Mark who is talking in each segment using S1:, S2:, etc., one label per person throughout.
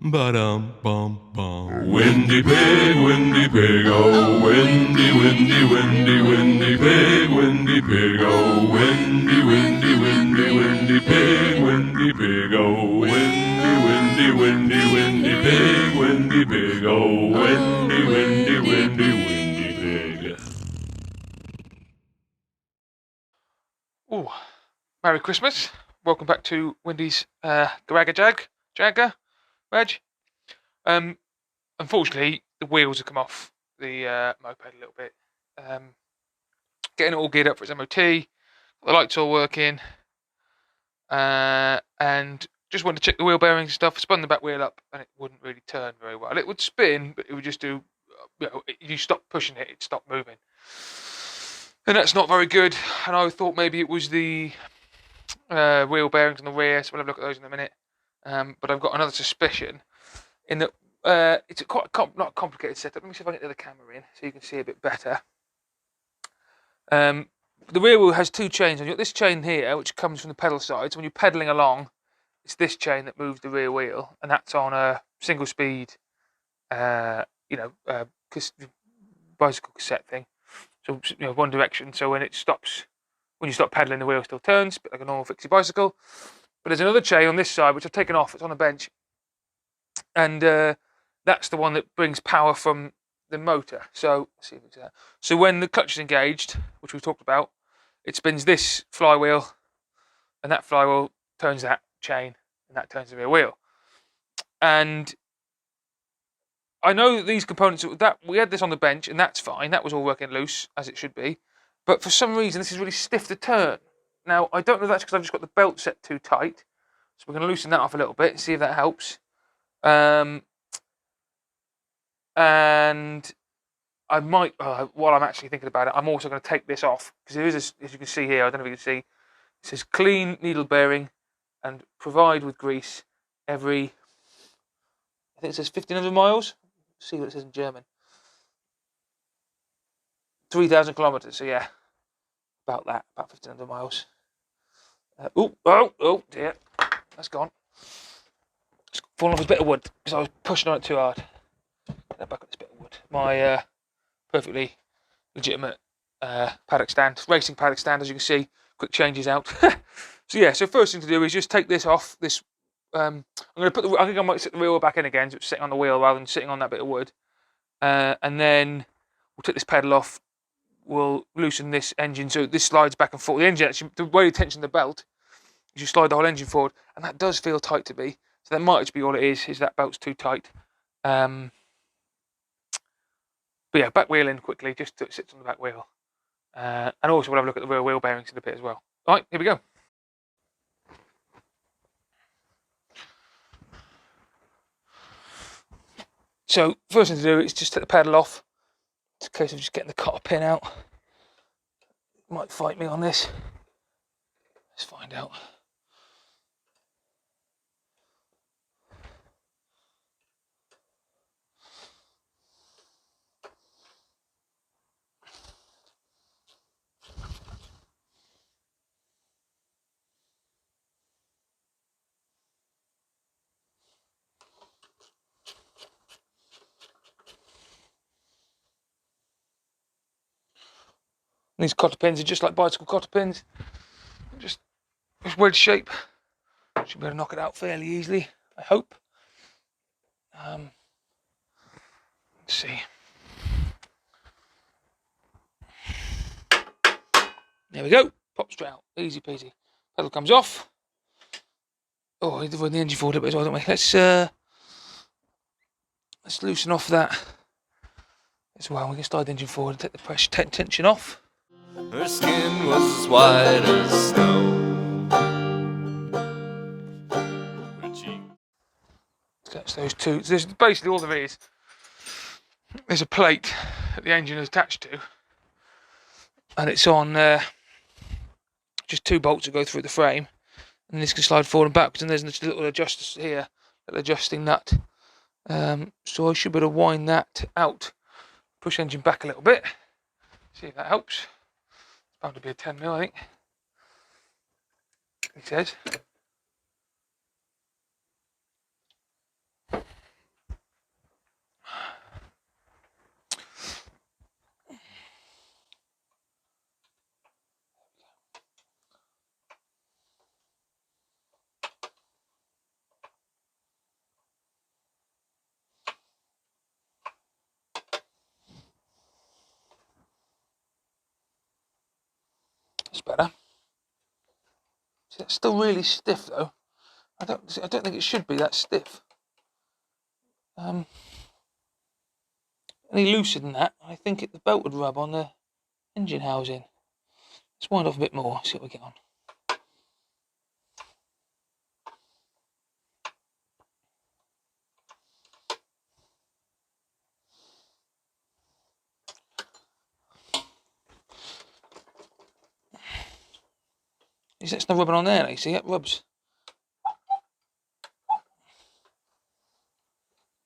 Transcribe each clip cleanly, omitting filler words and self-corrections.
S1: Ba-dum, bum, bum. Windy pig, oh, windy, windy, windy, windy pig, oh, windy, windy, windy, windy pig, oh, windy, windy, windy, windy pig, oh, windy, windy, windy pig.
S2: Ooh, Merry Christmas. Welcome back to Wendy's Jagger, Reg. Unfortunately, the wheels have come off the moped a little bit. Getting it all geared up for its MOT, the lights all working, and just wanted to check the wheel bearings and stuff. Spun the back wheel up, and it wouldn't really turn very well. It would spin, but it would just do. You stop pushing it, it stopped moving, and that's not very good. And I thought maybe it was the wheel bearings on the rear, so we'll have a look at those in a minute. But I've got another suspicion in that it's quite not a complicated setup. Let me see if I can get the camera in so you can see a bit better. The rear wheel has two chains. You've got this chain here, which comes from the pedal side. So when you're pedaling along, it's this chain that moves the rear wheel, and that's on a single speed, bicycle cassette thing. So one direction. So when you stop pedaling, the wheel still turns, but like a normal fixie bicycle. But there's another chain on this side which I've taken off. It's on a bench, and that's the one that brings power from the motor. So let's see if it's there. So when the clutch is engaged, which we've talked about, it spins this flywheel, and that flywheel turns that chain, and that turns the rear wheel. And I know that these components that we had this on the bench, and that's fine. That was all working loose as it should be. But for some reason, this is really stiff to turn. Now I don't know if that's because I've just got the belt set too tight. So we're going to loosen that off a little bit, see if that helps. And I might, while I'm actually thinking about it, I'm also going to take this off because there is, as you can see here, I don't know if you can see, it says clean needle bearing and provide with grease every, I think it says 1,500 miles. Let's see what it says in German. 3,000 kilometers. So yeah, about 1,500 miles. Oh dear, that's gone. It's fallen off a bit of wood because I was pushing on it too hard. Get that back on this bit of wood. My perfectly legitimate paddock stand, racing paddock stand, as you can see. Quick changes out. So first thing to do is just take this off. This I'm going to put I think I might sit the wheel back in again, so it's sitting on the wheel rather than sitting on that bit of wood. And then we'll take this pedal off. We'll loosen this engine so this slides back and forth. The engine actually, the way you tension the belt, is you slide the whole engine forward, and that does feel tight to me. So that might just be all it is that belt's too tight. But yeah, back wheel in quickly, just so it sits on the back wheel. And also we'll have a look at the rear wheel bearings in a bit as well. All right, here we go. So first thing to do is just take the pedal off. It's a case of just getting the cotter pin out. Might fight me on this. Let's find out. And these cotter pins are just like bicycle cotter pins. Just wedge shape. Should be able to knock it out fairly easily, I hope. Let's see. There we go. Pop straight out. Easy peasy. Pedal comes off. Oh, we run the engine forward a bit as well, don't we? Let's loosen off that as well. We can slide the engine forward and take the pressure tension off.
S1: Her skin was as white as snow.
S2: That's those two. There's basically all there is. There's a plate that the engine is attached to, and it's on just two bolts that go through the frame, and this can slide forward and backwards. And there's a little adjuster here, little adjusting nut. So I should be able to wind that out. Push engine back a little bit. See if that helps. It's bound to be a 10mm, I think. He says. better. See, that's still really stiff though. I don't think it should be that stiff. Any looser than that, I think the belt would rub on the engine housing. Let's wind off a bit more, see what we get on. That's not rubbing on there, you see, it rubs.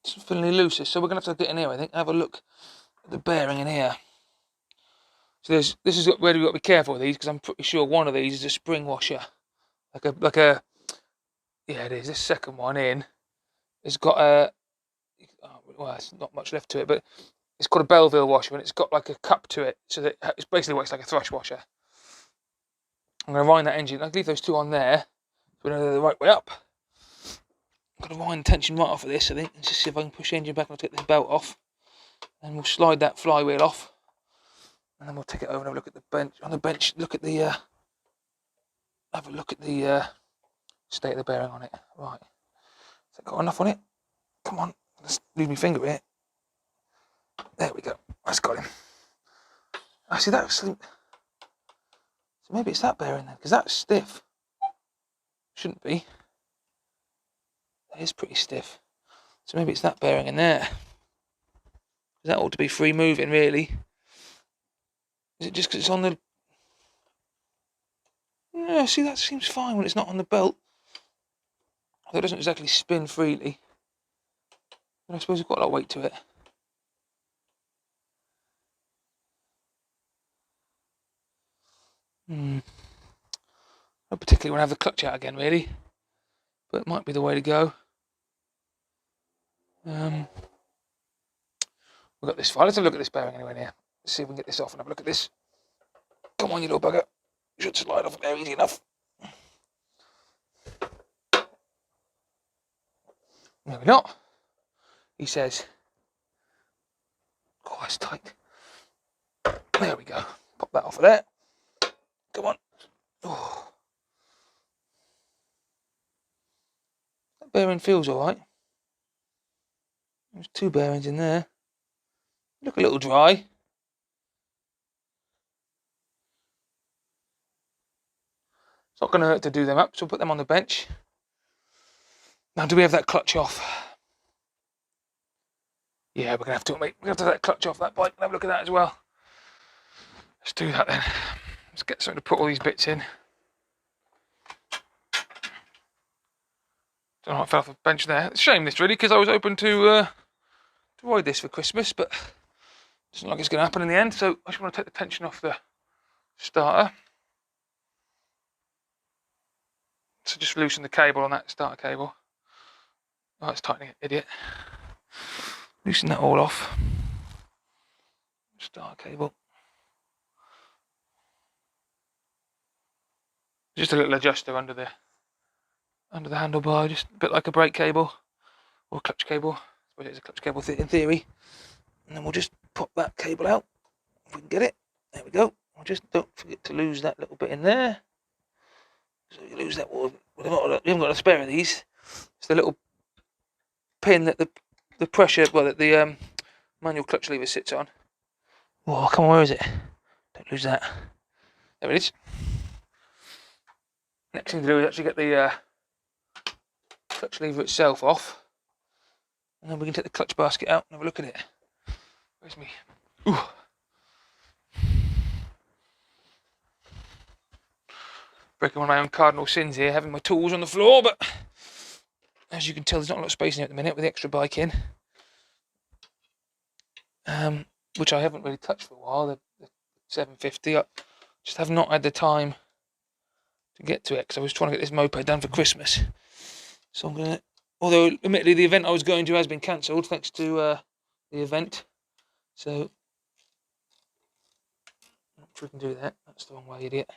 S2: It's feeling any looser, so we're going to have to get in here, I think, and have a look at the bearing in here. So this is where we've got to be careful with these, because I'm pretty sure one of these is a spring washer. Yeah, it is. This second one in has got well, it's not much left to it, but it's got a Belleville washer, and it's got like a cup to it, so that it basically works like a thrush washer. I'm going to wind that engine. I'll leave those two on there, so we know they're the right way up. I'm going to wind the tension right off of this, I think, and just see if I can push the engine back and I'll take this belt off. And we'll slide that flywheel off. And then we'll take it over and have a look at the bench. On the bench, have a look at the state of the bearing on it. Right. Has that got enough on it? Come on. Let's leave my finger here. There we go. That's got him. I see that. So maybe it's that bearing then, because that's stiff. Shouldn't be. That is pretty stiff. So maybe it's that bearing in there. That ought to be free moving, really. Is it just because it's on the... Yeah, see, that seems fine when it's not on the belt. Although it doesn't exactly spin freely. But I suppose it's got a lot of weight to it. Not particularly want to have the clutch out again, really. But it might be the way to go. We've got this far. Let's have a look at this bearing anyway here. Let's see if we can get this off and have a look at this. Come on, you little bugger. You should slide off there easy enough. Maybe not. He says. Oh, that's tight. There we go. Pop that off of there. Come on. Oh. That bearing feels alright. There's two bearings in there. Look a little dry. It's not going to hurt to do them up, so we'll put them on the bench. Now, do we have that clutch off? Yeah, we're going to have to, mate. We're going to have that clutch off that bike and have a look at that as well. Let's do that then. Let's get something to put all these bits in. Don't know, I fell off the bench there. It's a shame this really, because I was hoping to ride this for Christmas, but it doesn't look like it's going to happen in the end. So I just want to take the tension off the starter. So just loosen the cable on that starter cable. Oh, it's tightening it, idiot. Loosen that all off. Starter cable. Just a little adjuster under the handlebar, just a bit like a brake cable or a clutch cable. I suppose it's a clutch cable in theory. And then we'll just pop that cable out if we can get it. There we go. We'll just don't forget to lose that little bit in there. So you lose that. We haven't got a spare of these. It's the little pin that the pressure, well, that the manual clutch lever sits on. Oh, come on, where is it? Don't lose that. There it is. Next thing to do is actually get the clutch lever itself off, and then we can take the clutch basket out and have a look at it. Where's me? Ooh. Breaking one of my own cardinal sins here, having my tools on the floor, but as you can tell, there's not a lot of space in here at the minute with the extra bike in, which I haven't really touched for a while. The 750, I just have not had the time to get to it because I was trying to get this moped done for Christmas. So I'm gonna, although admittedly the event I was going to has been cancelled thanks to the event. So I'm not sure we can do that. That's the wrong way, idiot.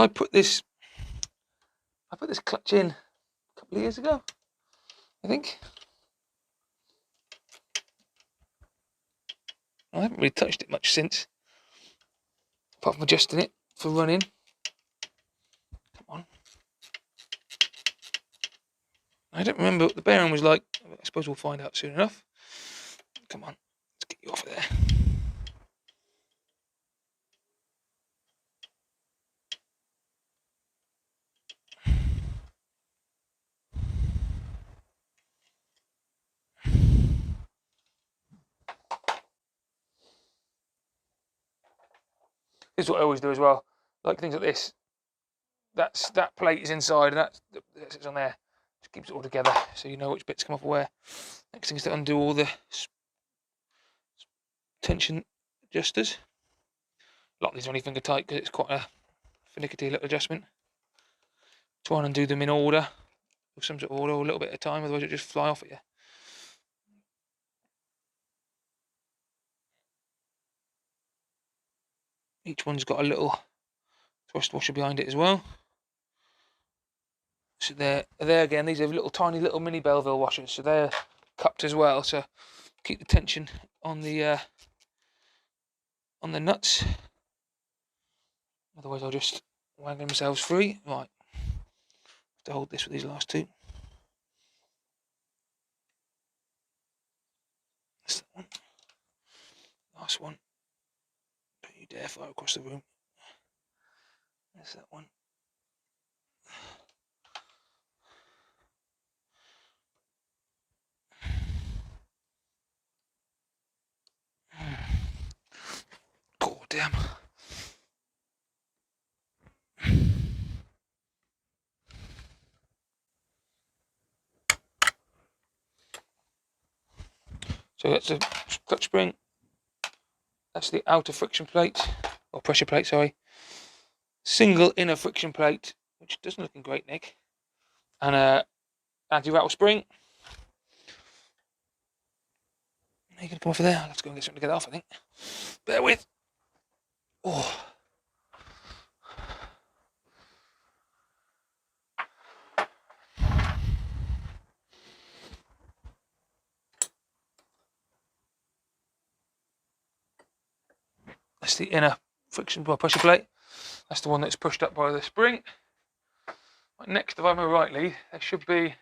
S2: because I put this clutch in a couple of years ago, I think. I haven't really touched it much since, apart from adjusting it for running. Come on. I don't remember what the bearing was like. I suppose we'll find out soon enough. Come on, let's get you off of there. This is what I always do as well. Like things like this. That plate is inside, and that sits on there. Just keeps it all together, so you know which bits come off where. Next thing is to undo all the tension adjusters. A lot of these are only finger tight because it's quite a finicky little adjustment. Try and undo them in order, with some sort of order, a little bit at a time, otherwise it'll just fly off at you. Each one's got a little thrust washer behind it as well. So there again, these are little tiny little mini Belleville washers, so they're cupped as well to keep the tension on the nuts. Otherwise they'll just wang themselves free. Right, have to hold this with these last two. That's that one. Last one. Don't you dare fire across the room. That's that one. God damn. So that's the clutch spring. That's the outer friction plate, or pressure plate, sorry. Single inner friction plate, which doesn't look in great nick. And a anti-rattle spring. Are you going to come off of there? I'll have to go and get something to get it off, I think. Bear with. Oh. That's the inner friction pressure plate. That's the one that's pushed up by the spring. Right next, if I remember rightly, there should be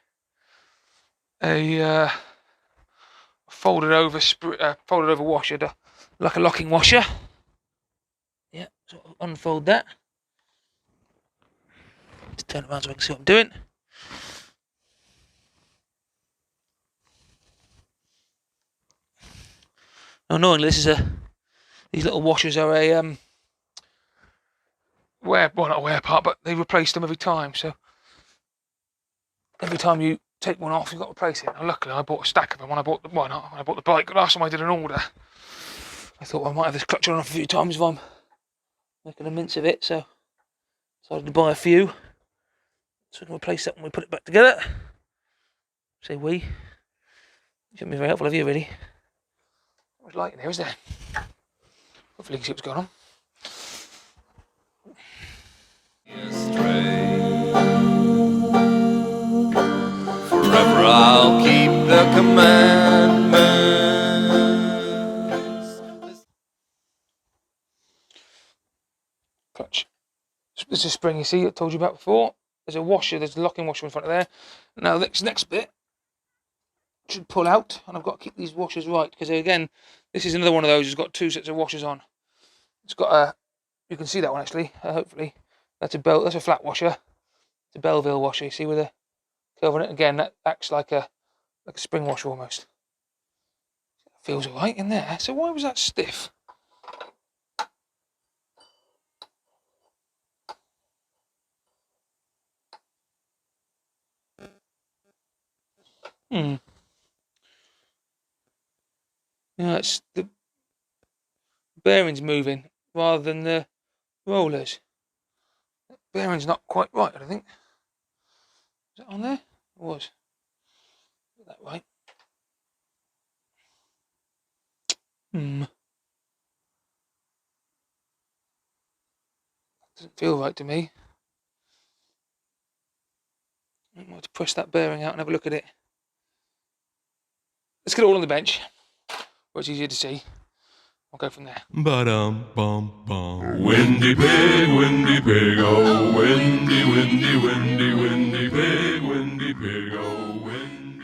S2: a folded over washer, like a locking washer. Yeah, so I'll unfold that. Let's turn it around so I can see what I'm doing. Annoyingly, these little washers are a not a wear part, but they replace them every time. So every time you take one off, you've got to replace it. Now, luckily, I bought a stack of them when I bought the bike. Last time I did an order, I thought, well, I might have this clutch on off a few times if I'm making a mince of it. So decided to buy a few, so we can replace that when we put it back together. Say we. You haven't been very helpful, have you, really? Not much light in here, is there? Hopefully you can see what's going on.
S1: Forever I'll keep the commandments.
S2: Clutch. There's a spring, you see, I told you about before. There's a washer, there's a locking washer in front of there. Now this next bit should pull out, and I've got to keep these washers right, because again, this is another one of those who's got two sets of washers on. It's got a, you can see that one actually, hopefully. That's a flat washer. It's a Belleville washer, you see, with a curve on it. Again, that acts like a spring washer almost. Feels alright in there. So why was that stiff? Yeah, it's the bearings moving rather than the rollers. The bearing's not quite right, I don't think. Is it on there? It was. Get that right. Doesn't feel right to me. I'll have to press that bearing out and have a look at it. Let's get it all on the bench, where it's easier to see. I'll go from there.
S3: Ba-dum-bum-bum. Windy pig, oh, windy, windy, windy, windy pig, oh, windy.